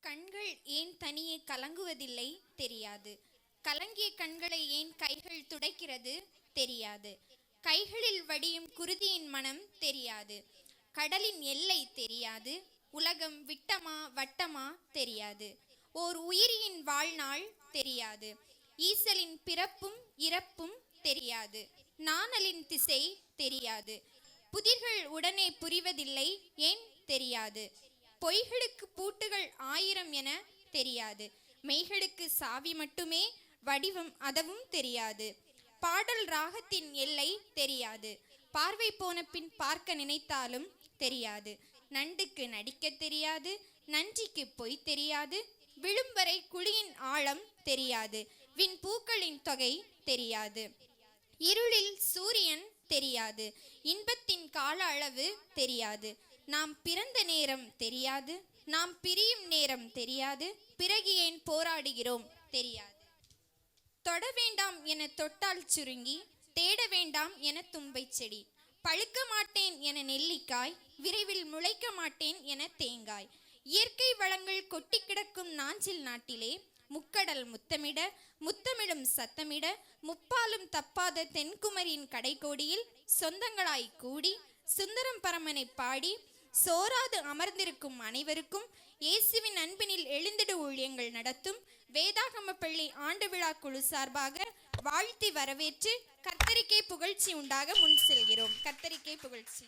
கண்கள் ஏன் தனியே கலங்குவதில்லை தெரியாது. கலங்கிய கண்களை ஏன் கைகள் துடைக்கிறது தெரியாது. கைகளில் வடியும் குருதியின் மனம் தெரியாது. கடலின் எல்லை தெரியாது. உலகம் விட்டமா வட்டமா தெரியாது. ஓர் உயிரியின் வாழ்நாள் தெரியாது. ஈசலின் பிறப்பும் இறப்பும் தெரியாது. நாணலின் திசை தெரியாது. புதிர்கள் உடனே புரிவதில்லை ஏன் தெரியாது. பொய்களுக்கு பூட்டுகள் 1000 என தெரியாது. மெய்களுக்கு சாவி மட்டுமே வடிவம் அதவும் தெரியாது. பாடல் ராகத்தின் எல்லை தெரியாது. பார்வை போன பின் பார்க்க நினைத்தாலும் தெரியாது. நண்டுக்கு நடிக்க தெரியாது. நன்றிக்கு பொய் தெரியாது. விழும்பறை குழியின் ஆழம் தெரியாது. விண் பூக்களின் தொகை தெரியாது. இருளில் சூரியன் தெரியாது. இன்பத்தின் கால அளவு தெரியாது. நாம் பிறந்த நேரம் தெரியாது. நாம் பிரியும் நேரம் தெரியாது. பிறகு ஏன் போராடுகிறோம் தெரியாது. தொட வேண்டாம் என தொட்டால் சுருங்கி, தேட வேண்டாம் என தும்பை செடி, பழுக்க மாட்டேன் என நெல்லிக்காய், விரைவில் முளைக்க மாட்டேன் என தேங்காய். இயற்கை வளங்கள் கொட்டி கிடக்கும் நாஞ்சில் நாட்டிலே முக்கடல் முத்தமிட, முத்தமிடும் சத்தமிட, முப்பாலும் தப்பாத தென்குமரியின் கடைக்கோடியில் சொந்தங்களாய் கூடி சுந்தரம் பரமனை பாடி சோராது அமர்ந்திருக்கும் அனைவருக்கும் இயேசுவின் அன்பினில் எழுந்திடு ஊழியங்கள் நடத்தும் வேதாகம பள்ளி ஆண்டு விழா குழு சார்பாக வாழ்த்தி வரவேற்று கர்த்தருக்கே புகழ்ச்சி உண்டாக முன் செல்கிறோம். கர்த்தருக்கே புகழ்ச்சி.